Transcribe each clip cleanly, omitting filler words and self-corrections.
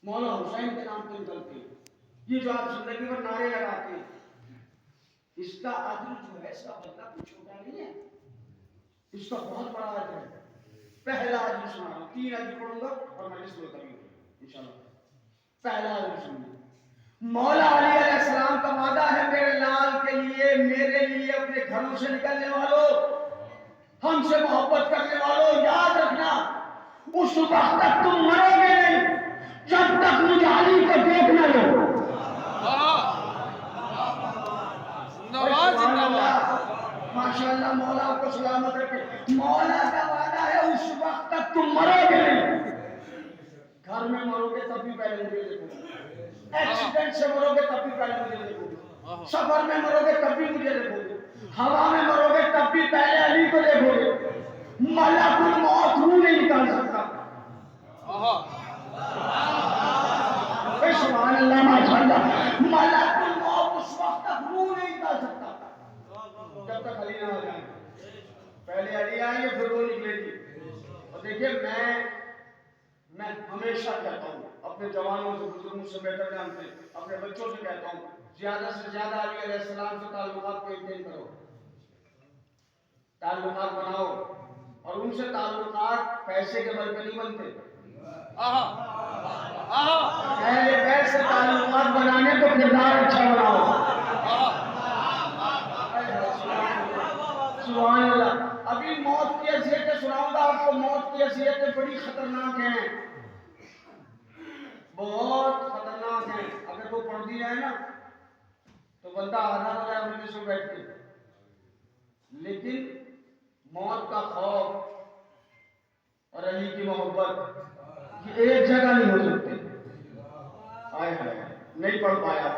مولا حسین کے نام پہ نکلتے ہیں. یہ جو آپ زندگی میں نعرے لگاتے ہیں اس کا اجر جو ہے اس کا بدلہ کچھ چھوٹا نہیں ہے, اس کا بہت بڑا اجر ہے. پہلا اجر سنا رہا ہوں, 3 اجر پڑھوں گا اور مجلس میں کروں گا انشاءاللہ. پہلا اجر سنیے. مولا علی علیہ السلام کا وعدہ ہے میرے لال کے لیے, میرے لیے, اپنے گھروں سے نکلنے والوں, ہم سے محبت کرنے والوں, یاد رکھنا اس وقت تک تم مرو گے نہیں جب تک مجھے علی کو دیکھ نہ لو. ماشاء اللہ, مولا آپ کو سلامت رکھے. مولا کا وعدہ ہے اس وقت تک تم مرو گے نہیں. گھر میں مرو گے تب بھی پہلے مجھے دیکھو, ایکسیڈنٹ سے مرو گے تب بھی پہلے مجھے دیکھو, سفر میں مرو گے تب بھی مجھے دیکھو گے, ہوا میں مرو گے تب بھی پہلے علی کو دیکھو گے. ملک الموت روح نہیں نکال سکتا. سبحان اللہ, ماشاء اللہ. ملک الموت اس وقت تک روح نہیں نکال سکتا جب تک علی نہ آ جائیں. پہلے علی آئیں گے پھر وہ نکلے گی. اور دیکھیے میں ہمیشہ کہتا ہوں اپنے جوانوں سے, بزرگوں سے بہتر جانتے ہیں, اپنے بچوں سے کہتا ہوں زیادہ سے زیادہ علی علیہ السلام سے تعلقات کو احترام کرو, تعلقات بناؤ, اور ان سے تعلقات پیسے کے بل پہ نہیں بنتے. اہل بیت سے تعلقات بنانے تو کردار اچھا بناؤ. سبحان اللہ. ابھی موت کی اذیتیں سناؤں گا آپ کو. موت کی اذیتیں بڑی خطرناک ہیں, بہت خطرناک ہیں. اگر وہ پڑھ دی جائے نا تو بندہ آدھا ہو جائے مجلس میں بیٹھ کے. لیکن موت کا خوف اور علی کی محبت یہ ایک جگہ نہیں ہو سکتے. آئے نہیں پڑھ پایا,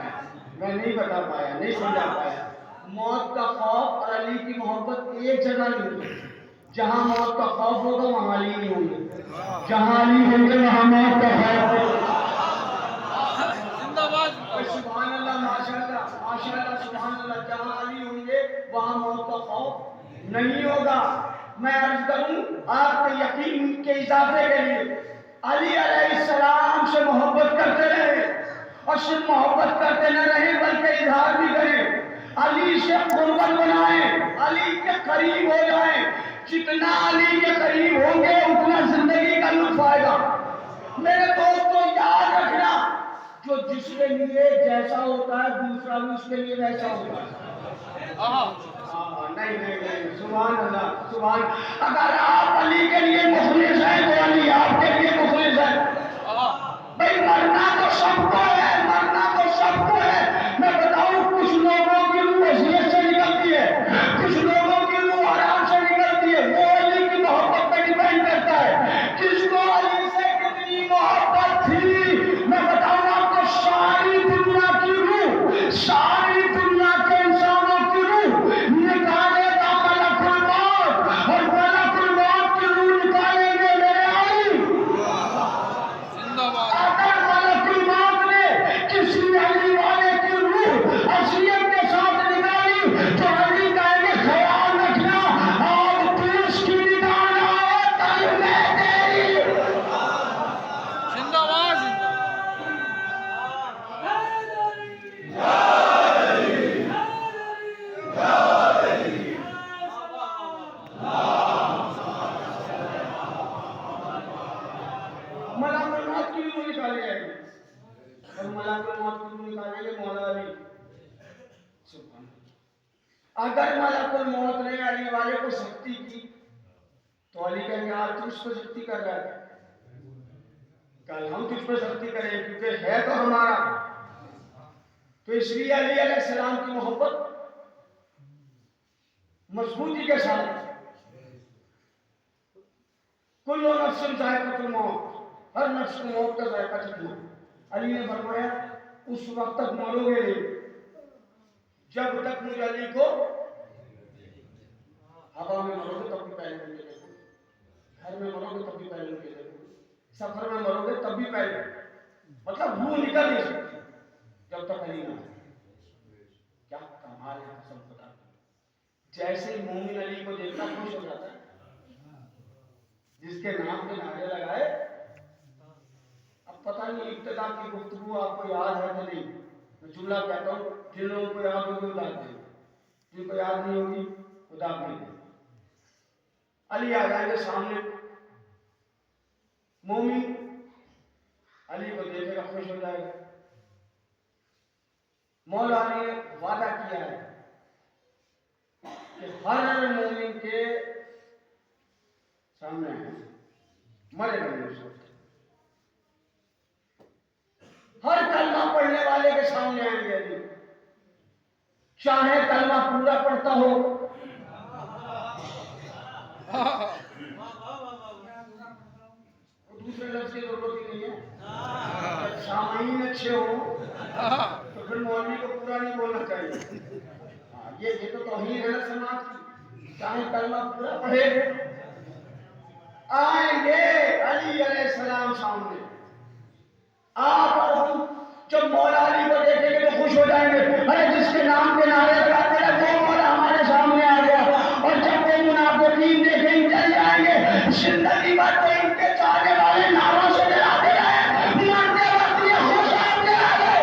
میں نہیں بتا پایا, نہیں سمجھا پایا. موت کا خوف اور علی کی محبت ایک جگہ نہیں ہو سکتی. جہاں موت کا خوف ہوگا وہاں علی نہیں ہوں گے, جہاں علی ہوں گے وہاں موت کا خوف ہوگا. سبحان اللہ, ماشاء اللہ, ماشاء اللہ, سبحان اللہ. جہاں علی ہوں گے وہاں موت کا خوف نہیں ہوگا. میں عرض کروں آپ کے یقین کے اضافے کے لیے, علی علیہ السلام سے محبت کرتے رہے, اور صرف محبت کرتے نہ رہے بلکہ اظہار بھی کریں. علی سے قربت بنائیں, علی کے قریب ہو جائیں. جتنا علی کے قریب ہوں گے اتنا زندگی کا لطف آئے گا. میرے دوستو یاد رکھنا, جو جس کے لیے جیسا ہوتا ہے دوسرا بھی اس کے لیے ویسا ہوتا ہے. نہیں, سبحان اللہ, سبحان. اگر آپ علی کے لیے مخلص ہیں تو علی آپ کے لیے مخلص ہے. بھئی مرنا تو سب کو ہے, مرنا تو سب کو ہے. میں بتاؤں کچھ لوگوں کی روح اذیت سے نکلتی ہے, کچھ لوگوں کی روح آرام سے نکلتی ہے. وہ علی کی محبت پہ ڈیپینڈ کرتا ہے کس کو علی سے کتنی محبت تھی. میں بتاؤں آپ کو, ساری دنیا کی روح, ساری دنیا کے انسانوں کی روح نکالے گا ملک الموت, اور ملک الموت کی روح نکالیں گے میرے علی. اگر ملک الموت نے کسی علی والے کی روح اذیت کے ساتھ نکالی تو علی کہیں گے خیال رکھنا آج تو اس کی نکالنا ہے کل میں تیری. ملک الموت کی روح نکالے جائے گی, اور ملک الموت کی روح نکالیں گے مولا علی. سبحان اللہ. اگر ملک الموت نے علی والے کو سختی کی تو علی کہیں گے آج تو اس کو سختی کر رہا ہے, کل ہم تجھ پر سختی کریں کیونکہ ہے تو ہمارا. تو اس لیے علی علیہ السلام کی محبت مضبوطی کے ساتھ, کل نفس ذائقۃ الموت, ہر نفس کو موت کا ذائقہ چکھنا. علی نے فرمایا اس وقت تک مرو گے نہیں جب تک مجھے علی کو, ہوا میں مرو گے تب بھی پہلے مجھے دیکھو, گھر میں مرو گے تب بھی پہلے مجھے دیکھو, سفر میں مرو گے تب بھی پہلے, مطلب روح نکل نہیں سکتی جب تک علی نہ. کیا کمال ہے قسم خدا کی. جیسے ہی مومن علی کو دیکھتا خوش ہو جاتا ہے, جس کے نام کے نعرے لگائے, اب پتہ نہیں ابتدا کی گفتگو آپ کو یاد ہے تو نہیں؟ میں جملہ کہتا ہوں، جن لوگوں کو یاد ہوگی ادار دیں، جن کو یاد نہیں ہوگی ادار نہیں دیں۔ علی آ جائیں گے سامنے، مومن علی کو دیکھے گا خوش ہو جائے گا۔ مولا نے وعدہ کیا ہے کہ ہر مومن کے سامنے ہے، مرے گا نہیں اس وقت، ہر کلمہ پڑھنے والے کے سامنے آئیں گے علی، چاہے کلمہ پورا پڑھتا ہو، دوسرے لفظ کی ضرورت ہی نہیں ہے، سامعین اچھے ہو تو پھر مولوی کو پورا نہیں بولنا چاہیے۔ یہ تو توہین ہے نا سماج کی، چاہے کلمہ پورا پڑھے، آئیں گے علی علیہ السلام سامنے، آپ اور ہم جب مولا علی کو دیکھیں گے تو خوش ہو جائیں گے، ارے جس کے نام کے نعرے لگاتے ہیں وہ مولا ہمارے سامنے آ گیا۔ اور جب وہ منافقین دیکھیں گے چل جائیں گے، زندگی بھر تو ان کے چاہنے والے نعروں سے ڈراتے رہے، مرتے وقت یہ خوش سامنے آ گئے۔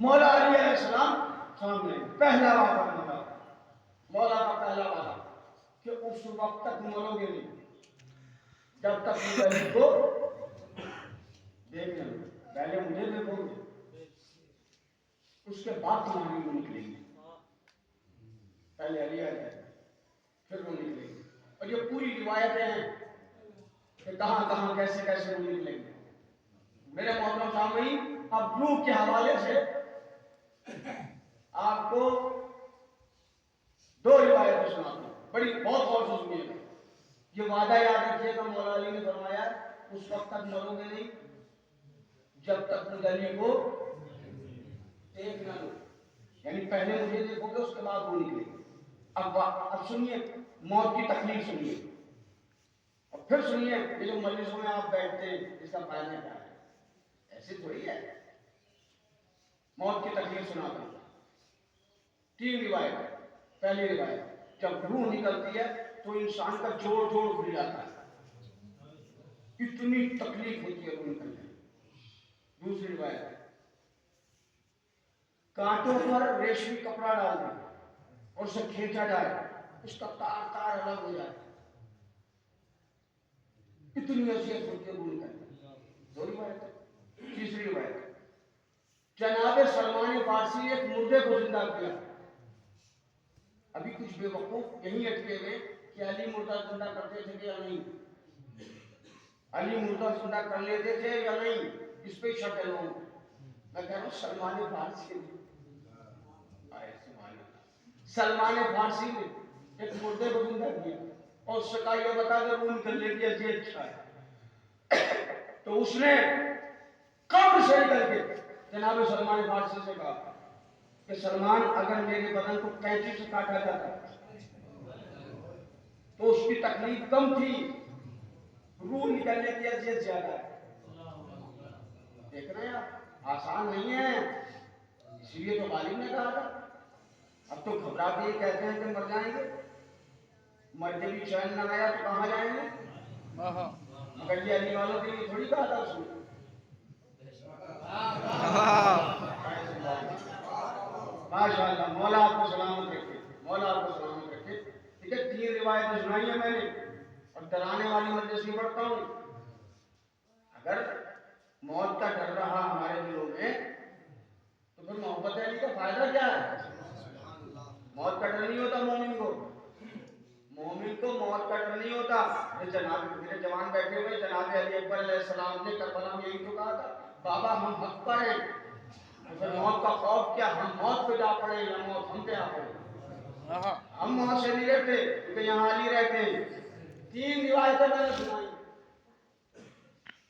مولا علی علیہ السلام سامنے، پہلا وعدہ مولا، مولا کا پہلا وعدہ کہ اس وقت تک مرو گے نہیں جب تک مجھے علی کو دیکھ لیں، پہلے مجھے دیکھو گے، اس کے بعد تمہاری وہ نکلے گی، پہلے علی آ جائے پھر وہ نکلے گی۔ اور یہ پوری روایتیں ہیں کہ کہاں کہاں کیسے کیسے وہ نکلیں گے۔ میرے محترم سامعین، اب روح کے حوالے سے آپ کو دو روایتیں سناتا ہوں، بڑی بہت غور سے سنیے گا۔ یہ وعدہ یاد رکھیے گا، مولا علی نے فرمایا اس وقت تک مرو گے نہیں جب تک مجھے علی کو دیکھ نہ لو، یعنی پہلے مجھے دیکھو گے اس کے بعد وہ نکلے گی۔ اب سنیے موت کی تکلیف سنیے، اور پھر سنیے یہ جو مجلسوں میں آپ بیٹھتے ہیں اس کا فائدہ کیا ہے، ایسے تھوڑی ہے۔ موت کی تکلیف سناتا ہوں، 3 روایت۔ پہلی روایت، جب روح نکلتی ہے تو انسان کا جوڑ کھل جاتا ہے، اتنی تکلیف ہوتی ہے روح نکلنے میں۔ دوسری روایت، کانٹوں پر ریشمی کپڑا ڈال دیں اور اسے کھینچا جائے، اس کا تار الگ ہو جائے، اتنی اذیت ہوتی ہے روح نکلنے میں۔ 2 روایت۔ تیسری روایت، جناب سلمان فارسی نے ایک مردے کو زندہ کیا۔ ابھی کچھ بے وقوف یہیں اٹکے ہوئے کہ علی مردہ زندہ کرتے تھے یا نہیں، علی مردہ زندہ کر لیتے تھے یا نہیں، اس پہ شک ہے لوگوں۔ میں کہہ رہا ہوں سلمان فارسی نے سلمان فارسی نے ایک مردے کو زندہ کیا اور اس سے کہا یہ بتا دے روح نکلنے کی اذیت کیا ہے، تو اس نے قبر سے نکل کے جناب سلمان فارسی سے کہا کہ سلمان اگر میرے بدن کو کینچی سے کاٹا جاتا تو اس کی تکلیف کم تھی، روح نکلنے کی اذیت زیادہ ہے۔ دیکھ رہے ہیں آپ، آسان نہیں ہے، اسی لیے تو غالب نے کہا تھا۔ اب تو گھبرا کے یہ کہتے ہیں کہ مر جائیں گے، مر کے بھی چین نہ آیا تو کہاں جائیں گے، مگر یہ علی والوں کے لیے تھوڑی کہا تھا اس نے۔ ماشاء اللہ، مولا آپ کو سلامت رکھے، مولا آپ کو سلامت رکھے۔ ٹھیک ہے، 3 روایتیں سنائی ہیں میں نے، اور ڈرانے والی مجلس نہیں پڑھتا ہوں۔ اگر موت کا ڈر رہا ہمارے دلوں میں تو پھر محبت علی کا فائدہ کیا ہے؟ موت کا ڈر نہیں ہوتا مومن کو، مومن کو موت کا ڈر نہیں ہوتا۔ میرے جوان بیٹھے ہوئے، جناب علی اکبر علیہ السلام نے کربلا میں یہی تو کہا تھا، بابا ہم حق پر ہیں، پھر موت کا خوف کیا، ہم موت پہ جا پڑے یا موت ہم پہ آ پڑے، ہم موت سے نہیں رہتے کیونکہ یہاں علی رہتے ہیں۔ 3 روایتیں میں نے سنائی۔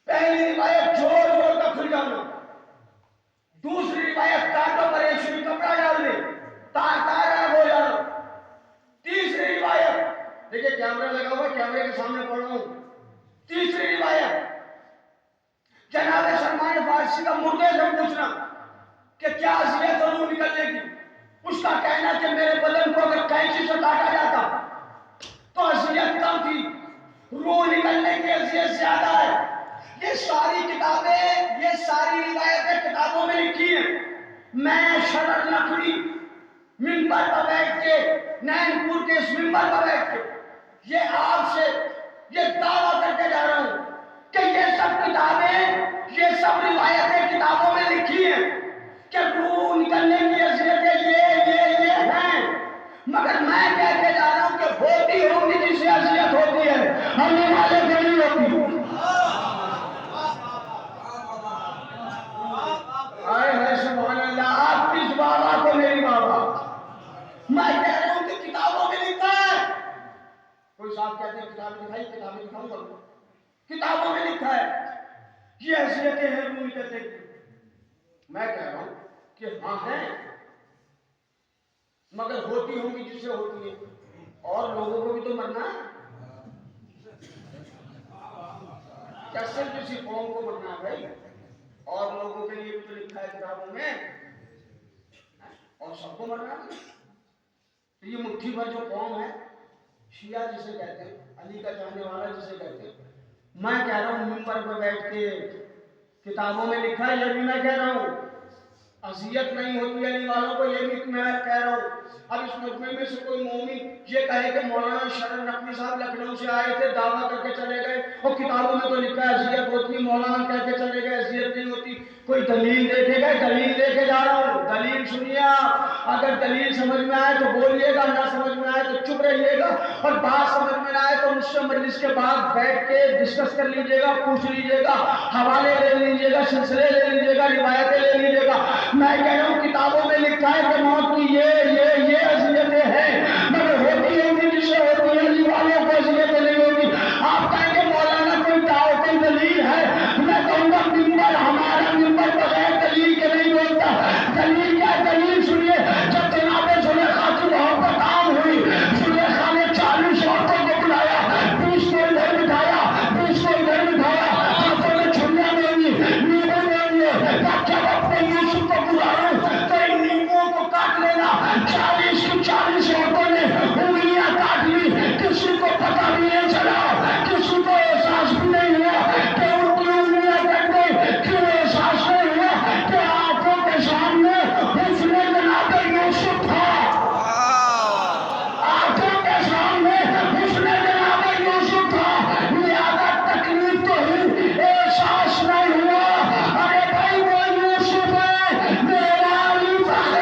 پہلی روایت جوڑ کا کھل جانا، کسی کا مردے سے پوچھنا کہ کیا اذیت اور روح نکلنے کی، اس کا کہنا کہ میرے بدن کو اگر کینچی سے کاٹا جاتا تو اذیت کم تھی، روح نکلنے کی اذیت زیادہ ہے۔ یہ ساری کتابیں، یہ ساری روایتیں کتابوں میں لکھی ہیں۔ میں شرر نقوی منبر پر بیٹھ کے، نین پور کے اس منبر پر بیٹھ کے یہ آپ سے یہ دعویٰ کر کے جا رہا ہوں کہ یہ سب کتابیں، یہ سب روایتیں کتابوں میں لکھی ہیں کہ روح نکلنے کی اذیتیں یہ ہیں، مگر میں کہہ کے جا رہا ہوں کہ ہوتی ہوگی جس سے اذیت ہوتی ہے، ہمیں والے کو نہیں ہوتی۔ آئے سبحان اللہ، آپ کس بابا کو میری بابا؟ میں کہہ رہا ہوں کہ کتابوں میں لکھا ہے۔ کوئی صاحب کہتے ہیں کتابیں دکھائی، کتابیں دکھاؤں گا، کتابوں میں لکھا ہے یہ حیثیتیں ہیں روح نکلنے کی۔ میں کہہ رہا ہوں کہ ہاں ہیں، مگر ہوتی ہوں گی جس سے ہوتی ہے، اور لوگوں کو بھی تو مرنا ہے، کیا صرف کسی قوم کو مرنا ہے بھائی؟ اور لوگوں کے لیے بھی تو لکھا ہے کتابوں میں، اور سب کو مرنا ہے۔ یہ مٹھی بھر جو قوم ہے، شیعہ جسے کہتے ہیں، علی کا چاہنے والا جسے کہتے ہیں، میں کہہ رہا ہوں منبر پر بیٹھ کے کتابوں میں لکھا ہے، یہ بھی میں کہہ رہا ہوں، اذیت نہیں ہوتی علی والوں کو، یہ بھی میں کہہ رہا ہوں۔ اب اس مجمع میں سے کوئی مومن یہ کہے کہ مولانا شرر نقوی صاحب لکھنؤ سے آئے تھے، دعویٰ کر کے چلے گئے، اور کتابوں میں تو لکھا ہے اذیت ہوتی، مولانا کہہ کے چلے گئے اذیت نہیں ہوتی، کوئی دلیل دیکھے گا؟ دلیل لے کے جا رہا ہوں، دلیل سنیے آپ، اگر دلیل سمجھ میں آئے تو بولیے گا، نہ سمجھ میں آئے تو چپ رہیے گا، اور بات سمجھ میں نہ آئے تو مجھ سے مجلس کے بعد بیٹھ کے ڈسکس کر لیجیے گا، پوچھ لیجیے گا، حوالے لے لیجیے گا، سلسلے لے لیجیے گا، روایتیں لے لیجیے گا۔ میں کہہ رہا ہوں کتابوں میں لکھا ہے کہ موت کی یہ اذیتیں ہیں، مگر ہوتی ہوگی جس سے ہوتی ہے، علی والوں کو اذیتیں نہیں ہوگی۔ آپ کہیں گے مولانا کوئی دلیل ہے؟ میں کہوں گا منبر، ہمارا منبر بغیر دلیل کے نہیں بولتا۔ دلیل کیا؟ دلیل سنیے، جب جناب زلیخا کی محبت عام ہوئی، زلیخا نے 40 عورتوں کو بلایا، 20 کو ادھر بٹھایا، 20 کو ادھر بٹھایا، ہاتھوں میں چھڑیاں لینی، نیبو لینی، جب اپنے یوسف کو بلاؤں تو ان نیبوؤں کو کاٹ لینا۔ 40 کی 40 عورتوں نے انگلیاں کاٹ لی، کسی کو پتہ بھی نہیں چلا، کسی کو احساس بھی نہیں ہوا کہ ان کی انگلیاں کٹ گئی، کیوں احساس نہیں ہوا کہ آنکھوں کے سامنے حسن جناب یوسف تھا، آنکھوں کے سامنے حسن جناب یوسف تھا، لہذا تکلیف تو ہی، احساس نہیں ہوا۔ ارے بھائی وہ یوسف ہے، میرا علی فخر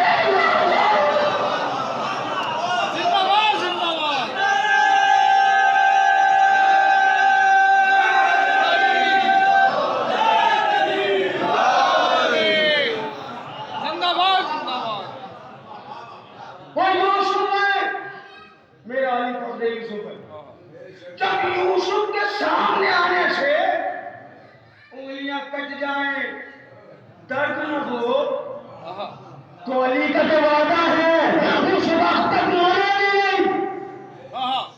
یوسف ہے۔ جب یوسف کے سامنے آنے سے انگلیاں کٹ جائیں، درد نہ ہو، تو علی کا جو وعدہ ہے اس وقت تک مانا نہیں،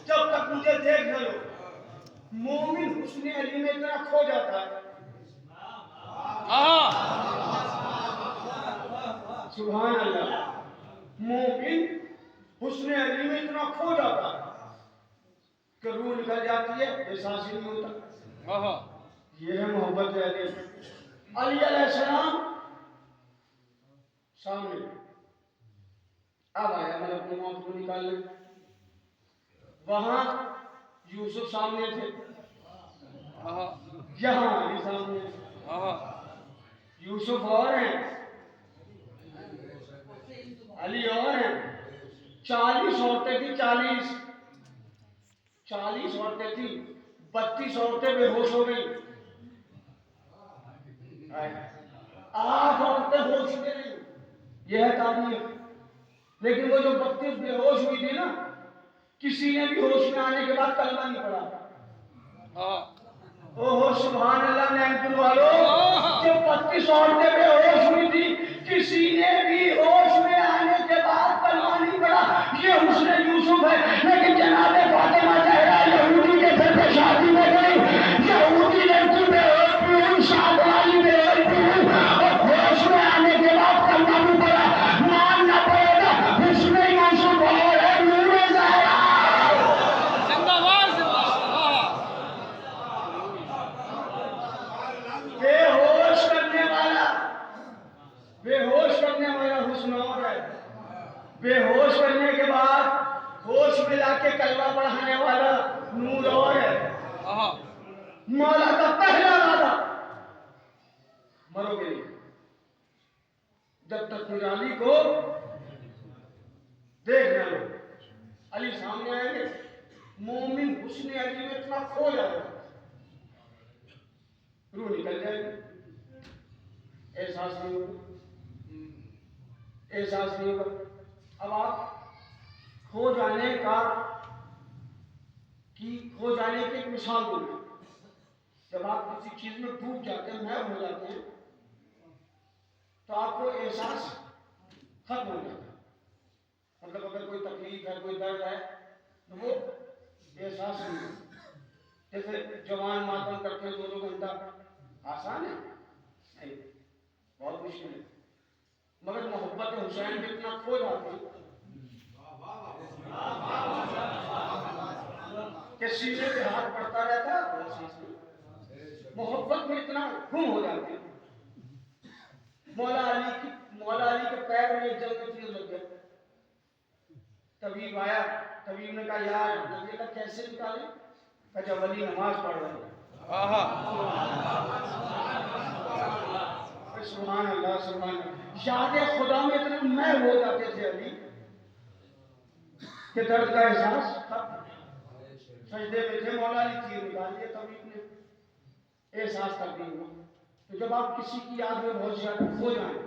جب تک مجھے دیکھ نہ لو۔ مومن حسن علی میں اتنا کھو جاتا ہے، سبحان اللہ، مومن حسن علی میں اتنا کھو جاتا ہے کہ روح نکل جاتی ہے، احساس ہی نہیں ہوتا۔ یہ ہے محبت علی۔ علی علیہ السلام سامنے، اب آیا ملک موت کو نکالنے، وہاں یوسف سامنے تھے، یہاں علی سامنے تھے۔ یوسف اور ہیں، علی اور ہیں۔ 40 عورتیں تھی، 40 عورتیں تھی، 32 عورتیں بے ہوش ہو گئی، 8 عورتیں ہوش میں نہیں، یہ ہے تعبیر۔ لیکن وہ جو 32 بے ہوش ہوئی تھی نا، کسی نے بھی ہوش میں آنے کے بعد کلمہ نہیں پڑھا۔ اوہ سبحان اللہ، نعمت والو، جو 32 عورتیں بے ہوش ہوئی تھی، کسی نے بھی ہوش میں آنے کے بعد کلمہ نہیں پڑھا۔ یہ حسن یوسف ہے۔ لیکن جناب فاطمہ زہرا یہودی کے گھر پہ شادی میں گئی، یہودی لڑکی بے ہوش بھی ہوئی، شاد والی بے ہوش بھی ہوئی، بے ہوش کرنے کے بعد ہوش میں لا کے کلمہ پڑھانے والا نور اور ہے. مولا کا پہلا وعدہ مرو گے نہیں جب تک میر علی کو دیکھ نہ لو. علی سامنے آئیں گے مومن حسن علی میں اتنا کھو جائے گا روح نکل جائے گی. احساس نہیں ہوگا احساس نہیں ہوگا. اب آپ کھو جانے کی ایک مثال دوں گا. جب آپ کسی چیز میں ڈوب جاتے ہیں محو ہو جاتے ہیں تو آپ کو احساس ختم ہو جاتا ہے. مطلب اگر کوئی تکلیف ہے کوئی درد ہے تو وہ احساس نہیں ہوتا. جیسے جوان ماتم کرتے ہیں 2 گھنٹہ آسان ہے نہیں بہت مشکل ہے. مگر محبت حسین میں اتنا کھو جاتے ہیں کہ سینے پہ ہاتھ پڑتا رہتا ہے احساس نہیں. محبت میں اتنا گم ہو جاتے ہیں. مولا علی کے پیر میں ایک جلد تیر لگ گیا. طبیب آیا. طبیب نے کہا یار نبی کا کیسے نکالے؟ کہا جب علی نماز پڑھ رہے ہیں. سبحان اللہ سبحان اللہ. یاد خدا میں اتنے میں ہو جاتے تھے علی کہ درد کا احساس سجدے میں تھے. مولا علی تیر نکال دیا طبیب نے احساس کر دیا. تو جب آپ کسی کی یاد میں بہت زیادہ کھو جائیں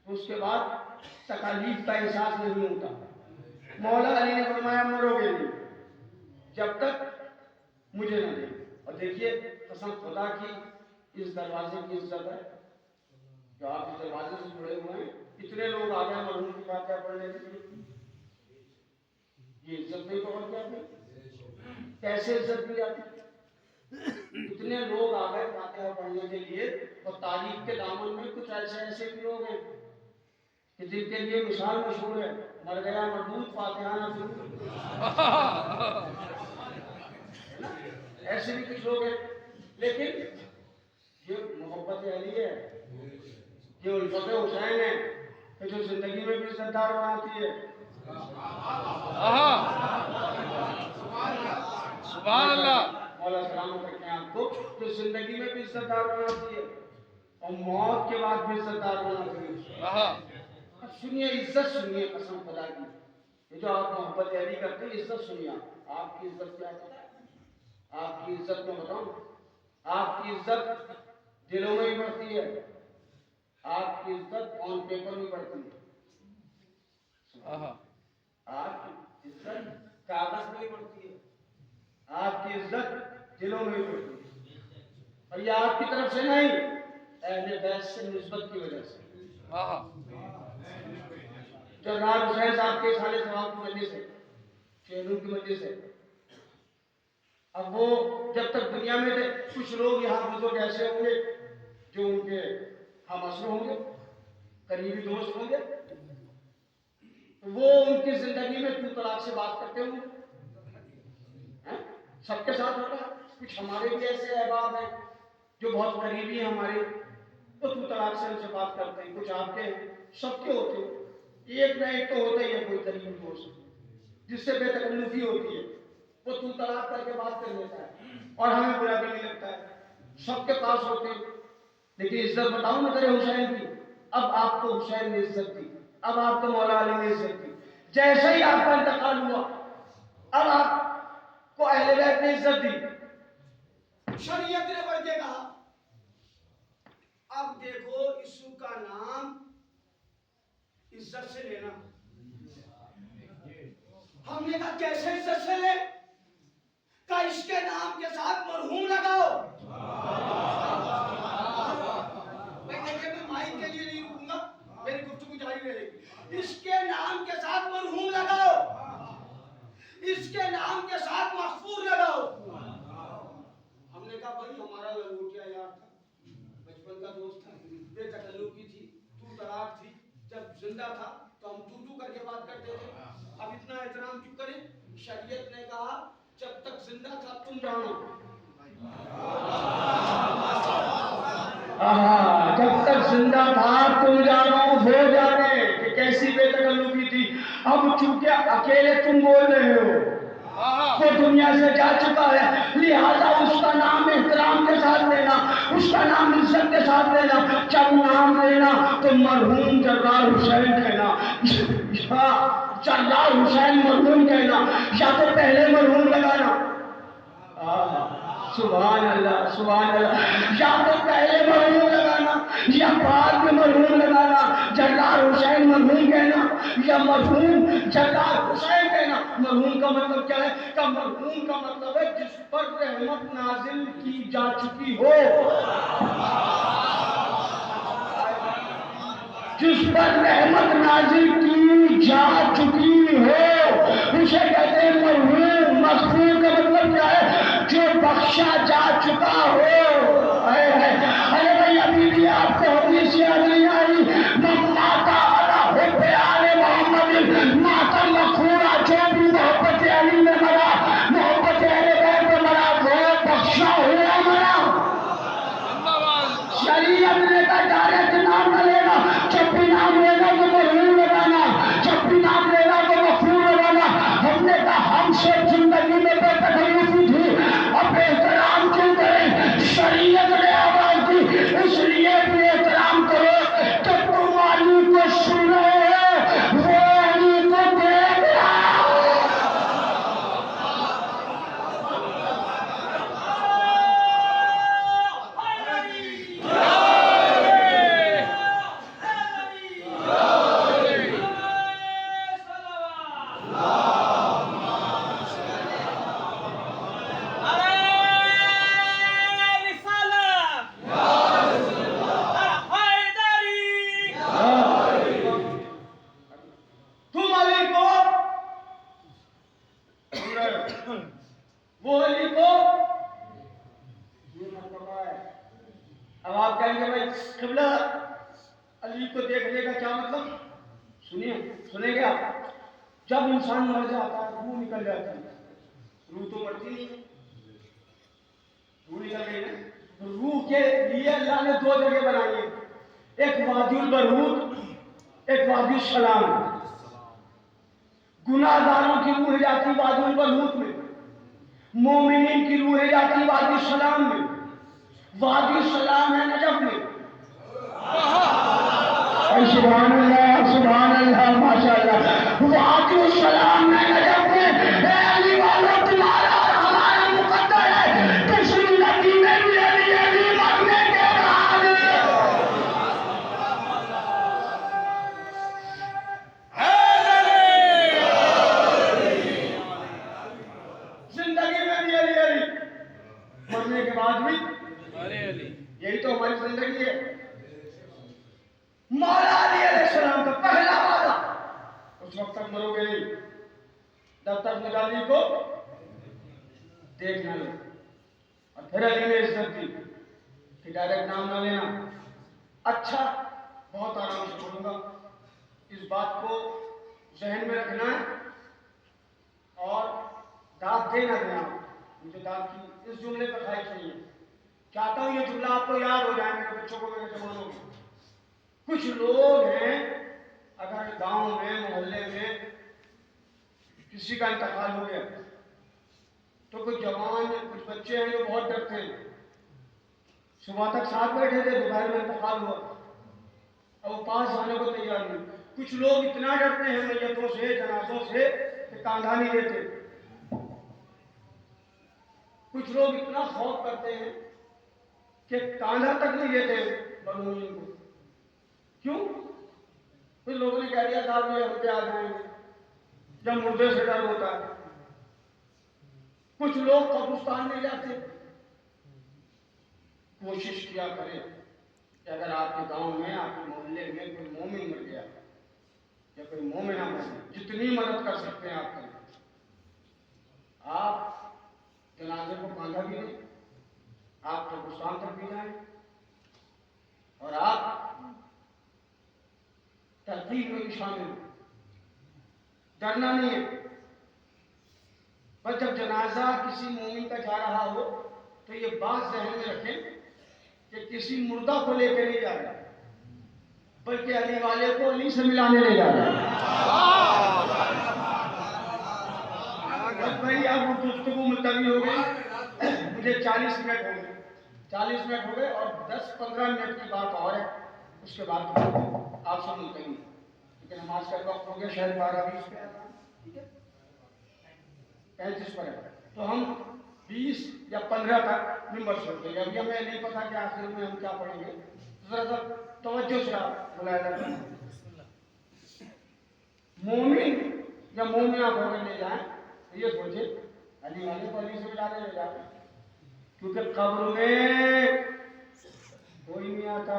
تو اس کے بعد تکالیف کا احساس نہیں ہوتا. مولا علی نے فرمایا مرو گے نہیں جب تک مجھے نہ دیں. اور دیکھیے قسم خدا کی اس دروازے کی عزت ہے جو آپ اس دروازے سے جڑے ہوئے ہیں. اتنے لوگ آ گئے مرحوم کی فاتحہ پڑھنے کے لیے. یہ عزت نہیں تو اور کیا ہے؟ کیسے عزت دی جاتی؟ اتنے لوگ آ گئے فاتحہ پڑھنے کے لیے اور تاریخ کے دامن میں کچھ ایسے بھی لوگ ہیں کہ جن کے لیے مثال مشہور ہے مر گیا مردود فاتحہ نہ ضرور. ایسے بھی کچھ لوگ ہیں. لیکن یہ محبت علی ہے یہ الفت حسین ہے کہ جو زندگی میں بھی عزت دار بناتی ہے. سبحان اللہ. مولا سلامت رکھیں آپ کو جو زندگی میں بھی عزت دار بناتی ہے اور موت کے بعد بھی عزت دار بناتی ہے. سنیے عزت سنیے قسم خدا کی. یہ جو آپ محبت علی کرتے ہیں عزت سنیے. آپ کی عزت کیا ہے؟ آپ کی عزت میں بتاؤں آپ کی عزت دلوں میں ہی بڑھتی ہے. آپ کی عزت آن پیپر میں بڑھتی ہے. آپ کی عزت کاغذ میں ہی بڑھتی ہے. آپ کی عزت دلوں میں ہی بڑھتی ہے. اور یہ آپ کی طرف سے نہیں اہل بیت سے نسبت کی وجہ سے. جو راز حسین صاحب کے سارے ثواب کی وجہ سے شہروں کی وجہ سے. اب وہ جب تک دنیا میں تھے کچھ لوگ یہاں بزرگ ایسے ہوں گے جو ان کے ہم عصر ہوں گے قریبی دوست ہوں گے وہ ان کی زندگی میں تو طلاق سے بات کرتے ہوں گے. سب کے ساتھ ہوتا ہے. کچھ ہمارے بھی ایسے احباب ہیں جو بہت قریبی ہیں ہمارے تو طلاق سے ان سے بات کرتے ہیں. کچھ آپ کے ہیں سب کے ہوتے ہیں. ایک نہ ایک تو ہوتا ہی ہے کوئی قریبی دوست جس سے بے تکلفی ہوتی ہے وہ تو طلاق کر کے بات کر لیتا ہے اور ہمیں برا بھی نہیں لگتا ہے. سب کے پاس ہوتے ہیں. لیکن عزت بتاؤں میں تیرے حسین کی. اب آپ کو حسین نے عزت دی. اب آپ کو مولا علی نے عزت دی. جیسے ہی آپ کا انتقال ہوا اب آپ کو اہل بیت نے عزت دی. شریعت نے بڑھ کے کہا اب دیکھو یسوع کا نام عزت سے لینا. ہم نے کہا کیسے عزت سے لے؟ کہ اس کے نام کے ساتھ مرحوم لگاؤ. میں مائک کے لیے نہیں رکوں گا میری گفتگو جاری رہے گی. اس کے نام کے ساتھ مرحوم لگاؤ. اس کے نام کے ساتھ مغفور لگاؤ. ہم نے کہا بھائی ہمارا لنگوٹیا یار تھا بچپن کا دوست تھا بے تکلفی تھی تو طلاق تھی. جب زندہ تھا تو ہم تو کر کے بات کرتے تھے. اب اتنا احترام کیوں کریں؟ شریعت نے کہا جب تک زندہ تھا تم جانو. جب تک زندہ تھا تم جانو. ہو جانے کہ کیسی بے تکلفی تھی. اب چونکہ اکیلے تم بول رہے ہو، وہ دنیا سے جا چکا ہے، لہذا اس کا نام احترام کے ساتھ لینا، اس کا نام عزت کے ساتھ لینا، جب نام لینا تو مرحوم جرار حسین کہنا، جرار حسین مرحوم کہنا، یا تو پہلے مرحوم لگانا، سبحان اللہ سبحان اللہ، یا تو پہلے مرحوم لگانا یا بعد میں مرحوم لگانا، جرار حسین مرحوم کہنا یا مرحوم جرار حسین کہنا۔ مرحوم کا مطلب کیا ہے؟ کہ مرحوم کا مطلب ہے جس پر رحمت نازل کی جا چکی ہو، جس پر رحمت نازل کی جا چکی ہو اسے کہتے ہیں مرحوم۔ مغفور کا مطلب کیا ہے؟ جو بخشا جا چکا ہو۔ ارے بھائی ابھی بھی آپ کو حدیث یاد نہیں آئی؟ ماتا علی حب آل محمد ماتا مغفورا، جو بھی محبت علی میں مرا، محبت اہل بیت میں مرا، وہ بخشا ہوا مرا۔ شریعت نے کہا ڈائریکٹ نام نہ لینا، جب بھی نام لینا تو مرحوم لگانا، جب بھی نام لینا تو مغفور لگانا۔ ہم نے کہا ہم سے زندگی میں بے تکلفی تھی، اب احترام کیوں کریں؟ شریعت نے آواز دی، اس لیے بھی احترام کرو کہ تم علی کو سن رہے ہو، وہ علی کو دیکھ رہا ہے۔ وہ علی کو اب آپ کہیں گے بھائی قبلہ علی کو دیکھنے کا کیا مطلب؟ سنیں گے آپ؟ جب انسان مر جاتا ہے روح نکل جاتی ہے، روح تو مرتی نہیں ہے، روح نکل گئی نا۔ روح کے لیے اللہ نے دو جگہ بنائی ہیں، ایک وادی البرہوت، ایک وادی السلام۔ گناہ گاروں کی روح جاتی وادی البرہوت میں، مومنین کی روح جاتی وادی السلام میں۔ وادی السلام ہے نجف میں۔ سبحان اللہ سبحان اللہ ماشاءاللہ۔ وادی السلام ہے نجف میں۔ اے علی والو تمہارا اور ہمارا مقدر ہے کہ زندگی میں بھی علی علی مرنے کے بعد زندگی میں بھی علی علی مرنے کے بعد بھی علی، یہی تو ہماری زندگی ہے۔ مولا علی علیہ السلام کا پہلا وعدہ، اس وقت تک مرو گے نہیں جب تک مجھے علی کو دیکھ نہ لو۔ اور پھر علی نے عزت دی کہ ڈائریکٹ نام نہ لینا۔ اچھا بہت آرام سے بولوں گا، اس بات کو ذہن میں رکھنا ہے اور داد دے نہ دینا۔ مجھے داد کی اس جملے پر خواہش نہیں ہے، چاہتا ہوں یہ جملہ آپ کو یاد ہو جائے، میرے بچوں کو میرے زمانوں میں۔ کچھ لوگ ہیں اگر گاؤں میں محلے میں کسی کا انتقال ہو گیا تو کچھ جوان کچھ بچے ہیں جو بہت ڈرتے ہیں، صبح تک ساتھ بیٹھے تھے، دوپہر میں انتقال ہوا اب وہ پاس جانے کو تیار نہیں۔ کچھ لوگ اتنا ڈرتے ہیں میتوں سے جنازوں سے کہ کاندھا نہیں لیتے، کچھ لوگ اتنا خوف کرتے ہیں کہ کاندھا تک نہیں لیتے مرحومین کو۔ کیوں؟ کچھ لوگوں نے کہہ دیا صاحب یہ ہم پہ آ جائیں گے، جب مردے سے ڈر ہوتا ہے۔ کچھ لوگ قبرستان میں جاتے۔ کوشش کیا کریں کہ اگر آپ کے گاؤں میں آپ کے محلے میں کوئی مومن مر گیا یا کوئی مومنہ مر گیا، جتنی مدد کر سکتے ہیں آپ کریں۔ آپ جنازے کو کاندھا بھی دیں، آپ قبرستان تک بھی جائیں اور آپ ترتیب میں بھی شامل ہو۔ ڈرنا نہیں ہے، بس جب جنازہ کسی مومن کا جا رہا ہو تو یہ بات ذہن میں رکھیں کہ کسی مردہ کو لے کے نہیں جا رہا، بلکہ علی والے کو علی سے ملانے لے جا رہے ہیں. بھائی اب گفتگو ملتوی ہو گئی. مجھے 40 منٹ ہو گئے. 40 منٹ ہو گئے اور 10-15 منٹ کی بات اور ہے. اس کے بعد آپ سے ملتوی کیونکہ نماز کا وقت ہو گیا. شاید 12-20 پہ آنا. ٹھیک ہے 35 پر ہے تو ہم 20 یا 15 تک ممبر چھوڑتے ہیں. ابھی ہمیں نہیں پتا کہ آخر میں ہم کیا پڑھیں گے. ذرا سا توجہ سے آپ بلایا جاتا ہے. مومن یا مومنہ کو اگر لے جائیں تو یہ سوچے علی والے کو علی سے ملانے لے جاتے ہیں. کیونکہ قبر میں کوئی نہیں آتا.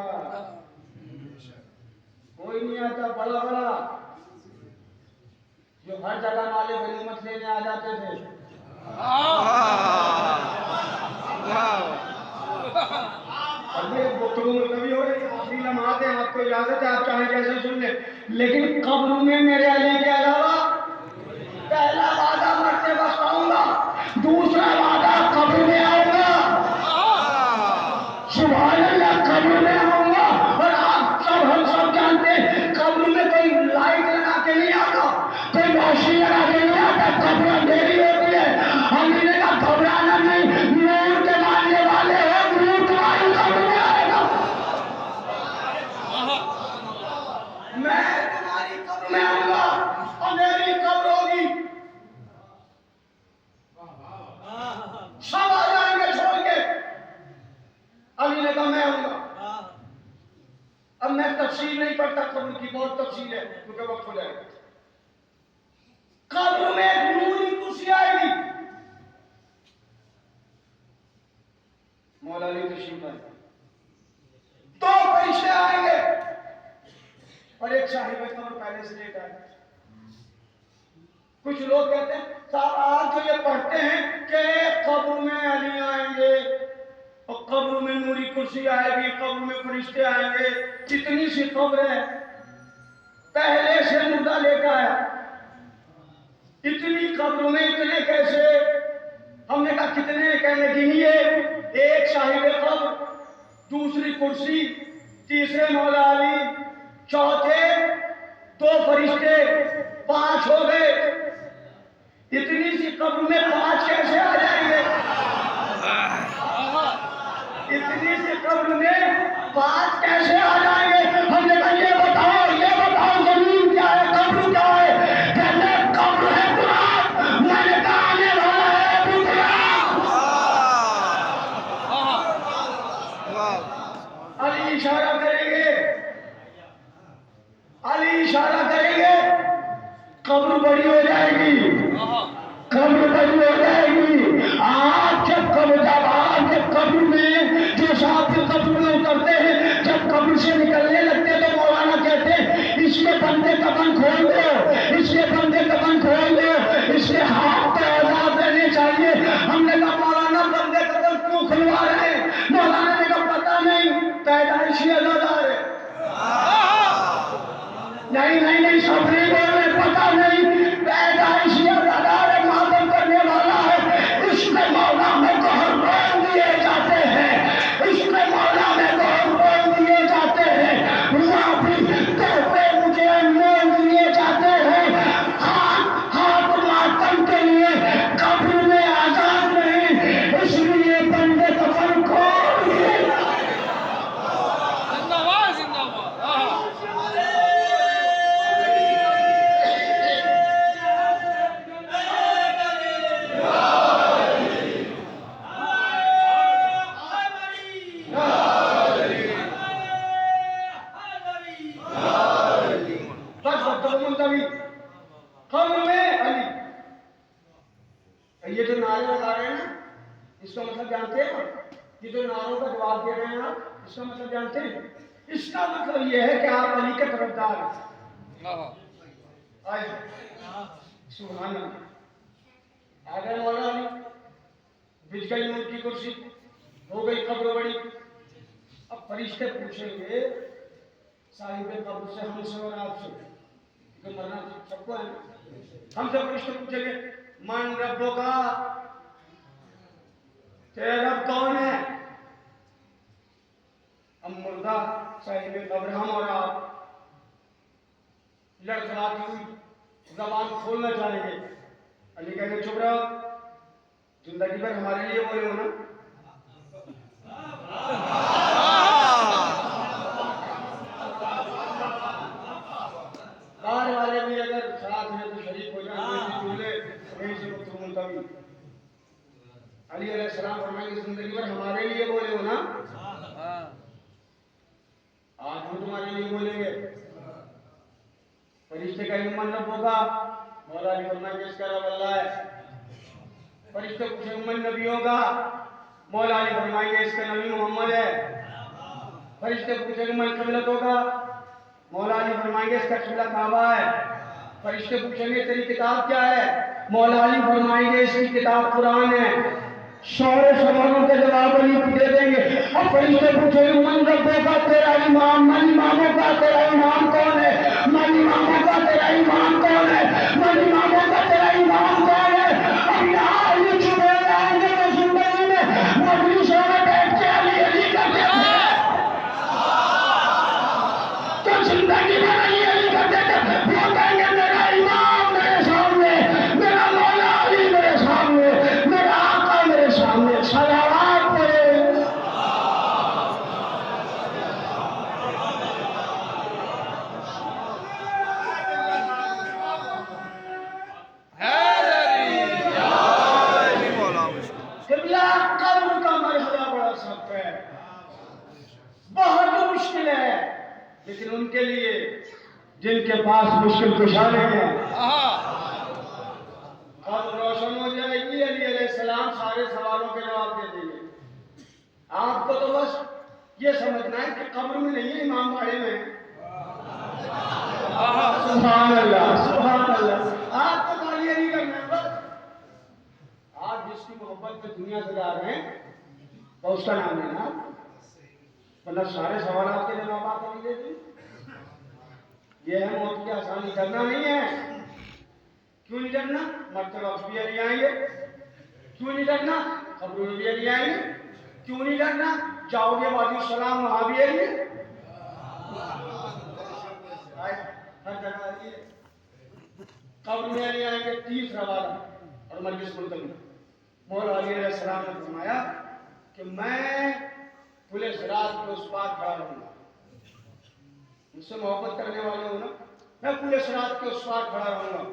کوئی نہیں آتا. بڑا بڑا جو ہر جگہ والے غنیمت لینے آ جاتے تھے. اب یہ گفتگو میں کبھی ہو رہی ہے. آخری لمحات ہیں. آپ کو اجازت ہے آپ چاہیں کیسے سن لیں. لیکن قبر میں میرے علی کے علاوہ پہلا وعدہ مرتے وقت آؤں گا. دوسرا وعدہ قبر میں آؤں گا. سبحان اللہ. قبر میں آؤں گا. اور آپ سب ہم سب جانتے ہیں قبر میں کوئی لائٹ لگا کے نہیں آتا. کوئی روشنی لگا کے نہیں آتا. قبر اندھیری ہوتی ہے. ہم نے کہا گھبرانا نہیں. نور کے ماننے والے ہو. نور تمہاری قبر میں آئے گا. میں تمہاری قبر میں آؤں گا اور میری قبر ہوگی. سب آ جائیں گے چھوڑ کے. علی نے کہا میں آؤں گا. اب میں تفصیل نہیں پڑھتا. قبر کی بہت تفصیل ہے کیونکہ وقت ہو جائے گا. قبر میں ایک نوری کرسی آئے گی. مولا علی تشریف آئے. 2 فرشتے آئیں گے اور ایک صاحب قبر پہلے سے لیٹ آئے. کچھ لوگ کہتے ہیں صاحب آج جو یہ پڑھتے ہیں کہ قبر میں علی آئیں گے اور قبر میں نوری کرسی آئے گی. قبر میں فرشتے آئیں گے. کتنی سی قبر ہے. پہلے سے مردہ لے کے آیا. اتنی قبر میں اتنے کیسے. ہم نے کہا کتنے کہنے گنیے. ایک صاحب قبر, دوسری کرسی, تیسرے مولا علی, چوتھے 2 فرشتے, 5 ہو گئے. اتنی سی قبر میں 5 کیسے آ جائیں گے. اتنی سی قبر میں 5 کیسے آ جائیں گے. ہم نے کہا یہ بتاؤ زمین کیا ہے قبر کیا ہے. کہتے قبر ہے قرآن. میں نے کہا آنے والا ہے ابو قرآن. علی اشارہ کریں گے. علی اشارہ کریں گے. قبر بڑی ہو جائے گی. قبر بڑی ہو جائے گی. آپ جب قبر میں جو صاحب کے قبر میں اترتے ہیں جب قبر سے نکلنے لگتے تو مولانا کہتے ہیں اس کے بندے کفن کھول دو. اس کے بندے کفن کھول دو. اس کے ہاتھ پہ آزاد رہنے چاہیے. ہم نے کہا مولانا بندے کفن کیوں کھلوا رہے ہیں. مولانا نے کہا پتہ نہیں پیدائشی عزادار ہے. نہیں سب نہیں بول رہے. پتہ نہیں پیدائشی عزادار ہے. ماتم کرنے والا ہے. اس میں مولا میں گوہر رول دیے جاتے ہیں. اس میں مولا میں گوہر رول دیے جاتے ہیں. وہاں بھی تحفے مجھے انمول دیے جاتے ہیں. ہاتھ ماتم کے لیے قبر میں آزاد نہیں. اس لیے بندے کفن کھول دیے. قبر میں علی. یہ جو نعرے لگا رہے ہیں نا اس کا مطلب جانتے ہیں. یہ جو نعروں کا جواب دے رہے ہیں آپ اس کا مطلب جانتے ہیں. اس کا مطلب یہ ہے کہ آپ علی کے طرفدار ہیں. آئے سبحان اللہ. آ گئے مولا علی. بچ گئی نور کی کرسی. ہو گئی قبر بڑی. اب فرشتے پوچھیں گے صاحب قبر سے ہم سے اور آپ سے کہ مرنا سب کو ہے. ہم سے فرشتے پوچھیں گے من ربوں کا تیرا رب کون ہے. ہم مردہ صاحب قبر ہم اور آپ لڑکھڑاتی ہوئی زبان کھولنا چاہیں گے. علی کہیں گے چپ رہو, زندگی بھر ہمارے لیے بولے ہو نا. باہر والے بھی اگر ساتھ ہیں تو شریک ہو جائیں, کوئی بھی بولے وہیں سے گفتگو ملتوی. علی علیہ السلام فرمائیں گے زندگی بھر ہمارے لیے بولے ہو نا, آج ہم تمہارے لیے بولیں گے. فرشتے کا ایمان رب ہوگا, مولا علی فرمائیں گے اس کا رب اللہ ہے. فرشتے پوچھیں امن نبی ہوگا, مولا علی فرمائیں گے اس کا نبی محمد ہے. فرشتے پوچھیں امن قبلت ہوگا, مولا علی فرمائیں گے اس کا قبلہ کعبہ ہے. فرشتے پوچھیں گے تیری کتاب کیا ہے, مولا علی فرمائیں گے اس کی کتاب قرآن ہے. سارے سوالوں کے جواب علی دے دیں گے. اب فرشتے پوچھیں گے من ربوں کا تیرا امام, من اماموں کا تیرا امام کون ہے, من اماموں کا تیرا امام کون ہے, من اماموں کا تیرا امام کون ہے. اب یہاں علی چھپے جائیں گے تو زندگی میں مجلسوں میں بیٹھ کے علی علی کرتے تھے, تو زندگی میں علی علی کرتے تھے. وہ کہیں گے میرا امام میرے سامنے, میرا مولا علی میرے سامنے, میرا آقا میرے سامنے. صلوات پڑھے. قبلہ قبر کا مرحلہ بڑا سخت ہے, بہت مشکل ہے, لیکن ان کے لیے جن کے پاس مشکل کشا نہیں ہے. قبر روشن ہو جائے گی, علی علیہ السلام سارے سوالوں کے جواب دے دیں گے. آپ کو تو بس یہ سمجھنا ہے کہ قبر میں نہیں ہے, امام باڑے میں. سبحان اللہ سبحان اللہ. آپ کو تعالیٰ نہیں کرنا ہے بس. آپ جس کی محبت پہ دنیا سے جا رہے ہیں تو اس کا نام لینا, ورنہ سارے سوالات کے جوابات نہیں دیتے. یہ ہے موت کی آسانی. ڈرنا نہیں ہے. کیوں نہیں ڈرنا, مرتبہ بھی علی آئیں گے. کیوں نہیں ڈرنا, قبر میں بھی علی آئیں گے. کیوں نہیں ڈرنا, جاؤ گے وادی السلام وہاں بھی علی ہے. ہر جگہ علی ہے. قبر میں علی آئیں گے. تیسرا وعدہ اور مجلس ملتوی. مولا علی علیہ السلام نے فرمایا کہ میں پل صراط کے اس پار کھڑا رہوں گا. مجھ سے محبت کرنے والے ہو نا, میں پل صراط کے اس پار کھڑا رہوں گا.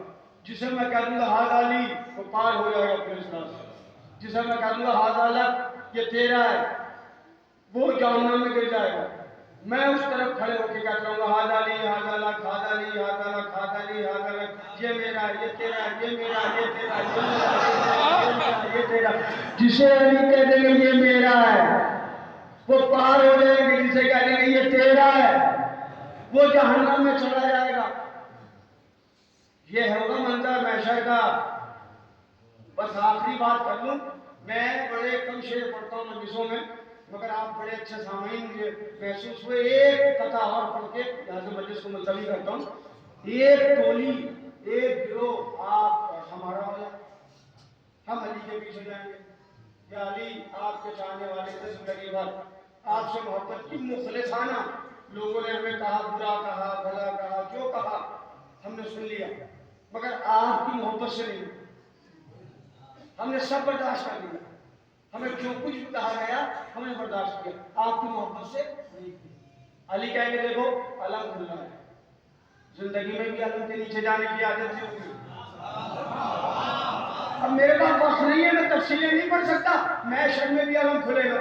جسے میں کہہ دوں گا ہاتھ علی, وہ پار ہو جائے گا پل صراط. جسے میں کہہ دوں گا ہاتھ علی یہ تیرا ہے, وہ جہنم میں گر جائے گا. میں اس طرف کھڑے ہو کے کہتا ہوں گا ہاتھ علی, ہاتھ علی, ہاتھ علی, ہاتھ علی, ہاتھ علی, ہاتھ علی, یہ میرا, یہ تیرا, یہ میرا, یہ تیرا, یہ میرا, یہ تیرا. جسے علی کہہ دیں گے یہ میرا ہے, وہ پار ہو جائیں گے. جسے کہہ دیں گے یہ تیرا ہے, وہ جہنم میں چلا جائے گا. یہ ہوگا منظر محشر کا. بس آخری بات کر لوں, میں بڑے کم شعر پڑھتا ہوں مجلسوں میں, مگر آپ بڑے اچھے سامعین مجھے محسوس ہوئے. ایک قطعہ اور پڑھ کے یہاں سے مجلس کو ملتوی کرتا ہوں. ایک ٹولی, ایک گروہ آپ ہمارا ہو جائے, ہم علی کے پیچھے جائیں گے. یا علی آپ کے چاہنے والے تھے زندگی بھر, آپ سے محبت کی مخلصانہ. لوگوں نے ہمیں کہا, برا کہا, بھلا کہا, جو کہا ہم نے سن لیا, مگر آپ کی محبت سے نہیں. ہم نے سب برداشت کر لیا. ہمیں جو کچھ کہا گیا ہم نے برداشت کیا, آپ کی محبت سے نہیں. علی کہیں گے دیکھو علم کھلنا ہے, زندگی میں بھی علم کے نیچے جانے کی عادت نہیں ہوگی. اب میرے پاس وقت نہیں ہے, میں تفصیلیں نہیں پڑھ سکتا. محشر میں بھی علم کھلے گا.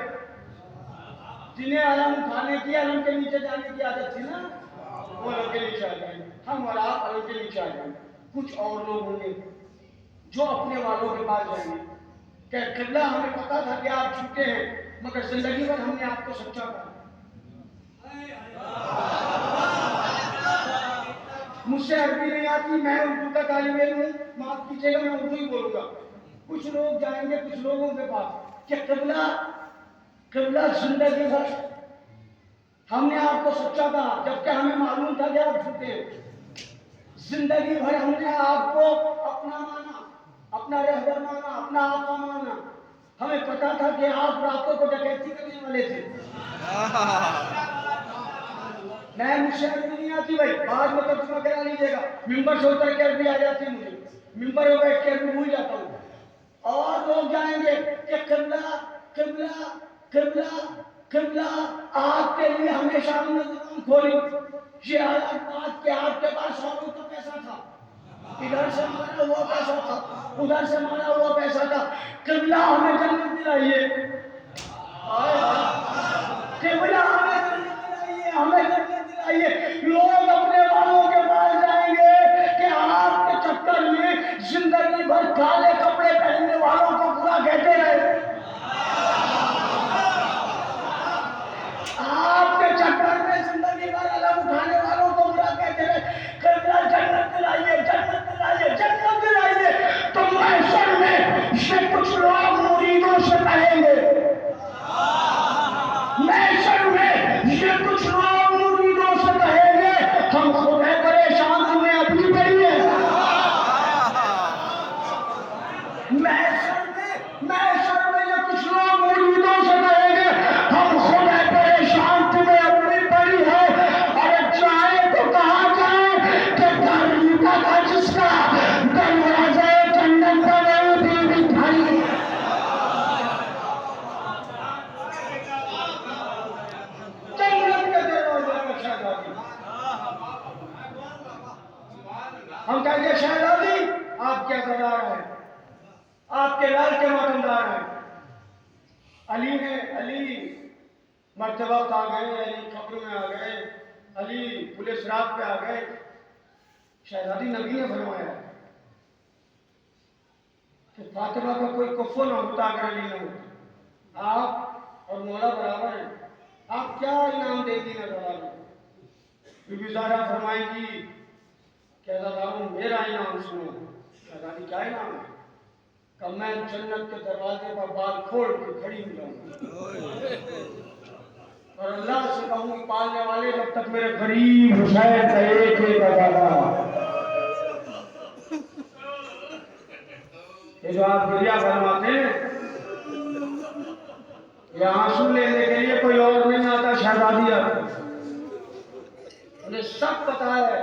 جنہیں علم اٹھانے کی, علم کے نیچے جانے کی عادت تھی نا, وہ علم کے نیچے آ جائیں گے. ہم اور آپ علم کے نیچے آ جائیں گے. کچھ اور لوگ ہوں گے جو اپنے والوں کے پاس جائیں گے کہ قبلہ ہمیں پتا تھا کہ آپ جھوٹے ہیں, مگر زندگی بھر ہم نے آپ کو سچا کہا. مجھ سے عربی نہیں آتی, میں اردو کا طالب علم ہوں, معاف کیجیے گا میں اردو ہی بولوں گا. کچھ لوگ جائیں گے کچھ لوگوں کے پاس کہ قبلہ زندگی بھر ہم نے آپ کو سچا کہا, جبکہ ہمیں معلوم تھا کہ آپ جھوٹے ہیں. زندگی بھر ہم نے آپ کو اپنا مانا, اپنا رہبر مانا, اپنا آقا مانا. ہمیں پتا تھا کہ آپ راتوں کو ڈکیتی کرنے والے تھے. میں مجھ سے عربی نہیں آتی بھائی، بعد میں ترجمہ کرا لیجیے گا، ممبر سے اتر کے عربی آ جاتی مجھے، ممبر میں بیٹھ کے عربی بھول جاتا ہوں. اور لوگ جائیں گے کہ قبلہ قبلہ قبلہ قبلہ. آپ کے لیے ہمیشہ ہم نے زبان کھولی. یہ حالت بات کہ آپ کے پاس اوروں کا پیسہ تھا، ادھر سے مارا ہوا پیسہ تھا، ادھر سے مارا ہوا پیسہ تھا. قبلہ ہمیں جنت دلائیے، قبلہ ہمیں جنت دلائیے، ہمیں جنت دلائیے. لوگ اپنے والوں کے پاس جائیں گے کہ آپ کے چکر میں زندگی بھر کالے کپڑے پہننے والوں کو برا کہتے رہے، آپ کے چکر میں زندگی بھر علم اٹھانے والوں کو برا کہتے رہے. قبلہ جنت دلائیے، جنت دلائیے، جنت دلائیے. تو محشر میں یہ کچھ لوگ مریدوں سے کہیں گے، محشر میں یہ کچھ لوگ مریدوں سے کہیں گے ہم خود ہیں پریشان، تمہیں اپنی پڑی ہے. محشر میں یہ کچھ لوگ مریدوں سے کہیں گے ہم خود ہیں پریشان، تمہیں اپنی پڑی ہے. اور چاہے تو کہا جائے کہ گھر لوٹا تھا جس کا دروازہ جنت کا وہ بھی بھائی. ہم کہیں گے شہزادی آپ کیا سردار ہیں، آپ کے لال کے ماتمدار ہیں. علی مرتبہ آ گئے، علی قبر میں آ گئے، علی پولیس رات پہ آ گئے. شہزادی نبی نے فرمایا کہ فاطمہ کا کوئی کفو نہ ہوتا اگر علی نہ ہوتا. آپ اور مولا برابر ہیں، آپ کیا انعام دے دی نہ دو. بی بی زہرا فرمائے گی کہ عزیزانو میرا انعام سنو. شہزادی کیا انعام ہے؟ کہ میں جنت کے دروازے پر بال کھول کے کھڑی ہو جاؤں اور اللہ سے کہوں گی پالنے والے جب تک میرے غریب حسین کا ایک ایک دادا. یہ جو آپ گریہ فرماتے ہیں یہ آنسو لینے کے لیے کوئی اور نہیں آتا، شہزادی آتا. انہیں سب پتا ہے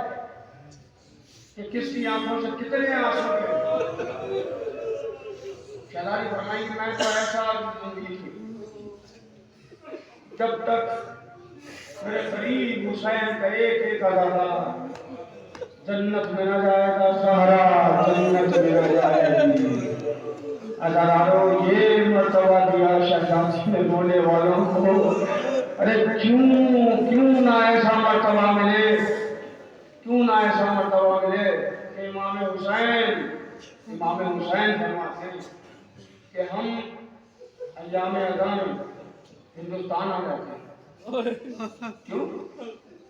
کہ کس کی آنکھوں سے کتنے آنسو گئے. شہزادی فرمائی کہ میں تو ایسا زندگی تھی جب تک میرے قریب حسین کا ایک ایک دادا جنت میں نہ جائے گا. زہرا جنت میں نہ جائے گی. عزیزانو یہ مرتبہ دیا شہزادی نے رونے والوں کو. ارے کیوں نہ ایسا مرتبہ ملے، کیوں نہ ایسا مرتبہ ملے کہ امام حسین فرماتے ہیں کہ ہم ایام اذان ہندوستان آ جاتے ہیں. کیوں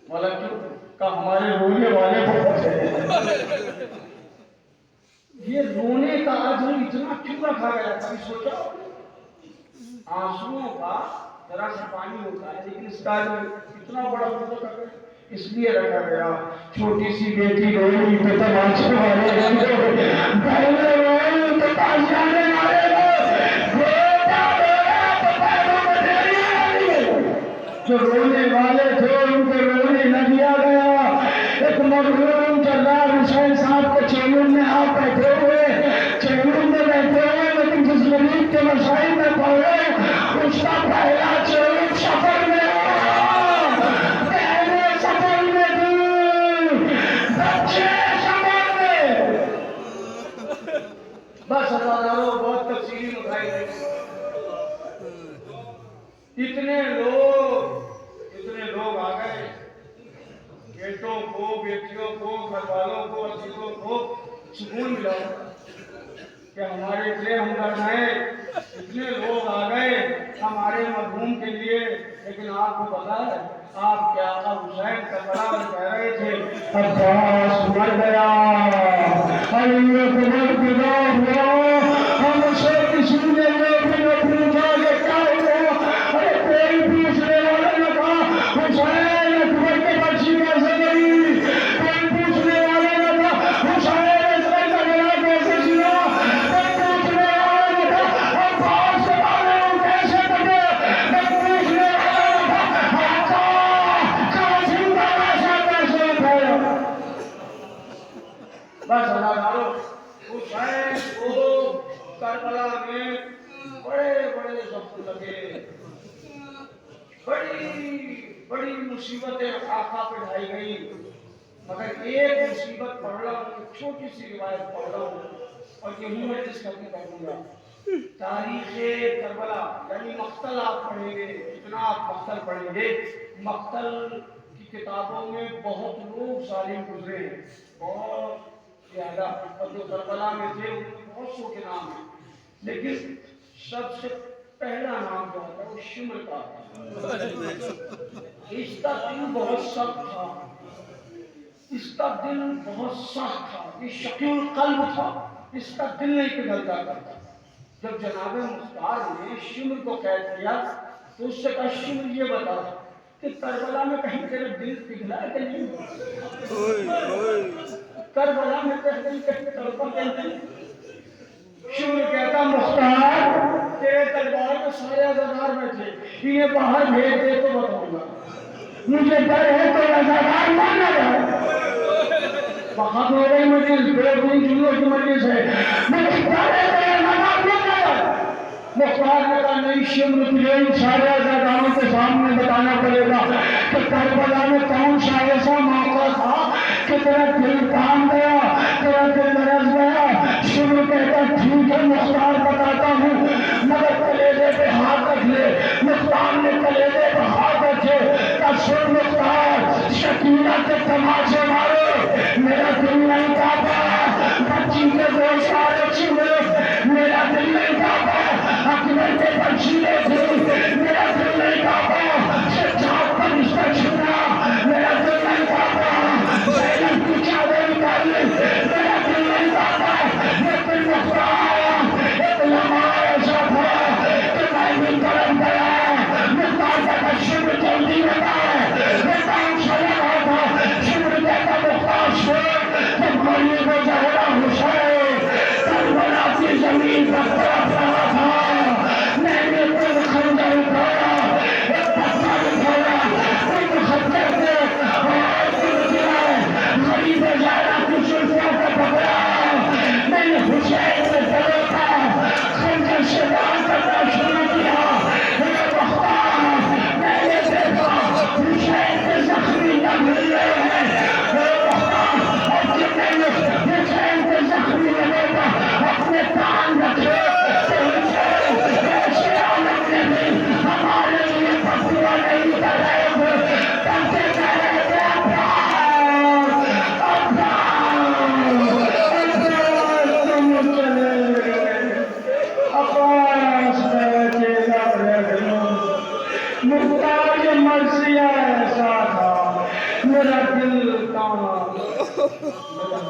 مولا کیوں؟ کہ ہمارے رونے والے بہت ہیں. یہ رونے کا عجر اتنا کیوں رکھا گیا؟ کبھی سوچا؟ آنسوؤں کا ذرا سا پانی ہوتا ہے لیکن اس کا اتنا بڑا ہوتا ہے اس لیے رکھا گیا. چھوٹی سی بیٹی روئی تو تماشے والے بہنیں روئی تو تازیانے والے جو رونے والے تھے ان کو رونے نہ دیا گیا. ایک مرحوم جلال حسین صاحب کے چیلون میں آپ بیٹھے ہوئے، چیلون میں بیٹھے ہوئے لیکن جس غریب کے مسائل میں پڑے اس کا پہلا چیلون سفر میں پہلے سفر میں دی، بچے سفر میں. بس ہزاروں بہت تفصیلی مکھائی گئی. اتنے لوگ آ گئے، بیٹوں کو، بیٹیوں کو، گھر والوں کو، عزیزوں کو سکون ملا کہ ہمارے اتنے ہمدرد ہیں، اتنے لوگ آ گئے ہمارے مرحوم کے لیے. لیکن آپ کو پتا ہے آپ کے آقا حسین کربلا میں کہہ رہے تھے عباس مر گیا، علی اکبر پیدا ہوا، ہم سے کسی نے یہ بھی نہ پوچھا کہ کیا ہوا. ارے کوئی پوچھنے والا نہ تھا حسین اکبر کے بچی کیسے گئی، کوئی پوچھنے والا نہ تھا حسین اکبر کا گلا کیسے سنا، کوئی پوچھنے والا نہ تھا عباس کے بارے میں کیسے پڑے، کوئی پوچھنے والا نہ تھا آقا کا زندہ ایسا کیسے لگے بڑی مصیبتیں آقا پہ ڈھائی گئی، مگر ایک مصیبت پڑھ رہا ہوں، ایک چھوٹی سی روایت پڑھ رہا ہوں اور یہی میں جس کر کے پڑھوں گا۔ تاریخ کربلا یعنی مقتل آپ پڑھیں گے، جتنا آپ مقتل پڑھیں گے، مقتل کی کتابوں میں بہت لوگ ظالم گزرے ہیں، بہت زیادہ، اور جو کربلا میں تھے ان میں بہت سو کے نام ہیں، لیکن سب سے پہلا نام جو ہے وہ شمر کا تھا۔ اس کا دل بہت سخت تھا، اس کا دل بہت سخت تھا، یہ شقی القلب تھا، اس کا دل نہیں پگھلتا کرتا۔ جب جناب مختار نے شمر کو قید کیا تو اس سے کہا شمر یہ بتا کہ کربلا میں کہیں تیرا دل پگھلا کہ نہیں؟ کربلا میں کہیں تڑپا کہ نہیں؟ شمر کہتا مختار تیرے دربار میں سارے عزادار بیٹھے، انہیں باہر بھیج دے تو بتاؤں گا، مجھے ڈر ہے تو عزادار مانا جائے۔ وہاں میرے مجلس بے جنوں کی مجلس ہے، مجھے ڈر ہے تو عزادار مانا جائے۔ مختار نے کہا نہیں شمر تجھے ان سارے عزاداروں کے سامنے بتانا پڑے گا کہ کربلا میں کون سا ایسا موقع تھا کہ تیرا دل کام گیا، تیرا دل لرز گیا۔ شمر کہتا ٹھیک ہے مختار بتاتا ہوں، مگر کلیجے پہ ہاتھ رکھ لے۔ مختار نے کلیجے پہ ہاتھ رکھے، کہ سن مختار شکینہ کے تماشے مارے، میرا دل نہیں کانپا، بچی کے گوشت آرے چھوڑے، میرا دل نہیں کانپا، اکبر کے بچیلے تھے، میرا دل نہیں کانپا، سجاد پر رشتہ چھوڑا، میرا دل نہیں کانپا، زینب کی چادر نکالی، میرا دل نہیں کانپا۔ لیکن مختار ایک لمحہ ایسا تھا کہ میں بھی کرم گیا، مختار کہتا شمر جلدی بتا، میں کام سے لگا تھا۔ شمر کہتا مختار سن، جب مرنے کو زہرا حسین کربلا کی زمین پر طرف رہا تھا، میں نے کوئی خنجر اٹھایا، ایک پتھر اٹھایا، ایک خنجر سے اور دل گرا، غریب زہرا کی زلفوں کو پکڑا، میں نے حسین سے گلے کا خنجر سے وار کرنا شروع کیا۔ میرے مختار میں نے دیکھا حسین کے زخمی لگ رہے ہیں، میرے مختار اور جب میں نے حسین کے زخمی لگے گا اپنے کان رکھے تو حسین ایسے عالم میں بھی ہمارے لیے بدعا نہیں کر رہے تھے، بلکہ کہہ رہے تھے عباس تم چلے گئے، عباس میرے چیزہ رہ گئے۔ مختار یہ مرثیہ ایسا تھا، میرا دل کام، میرا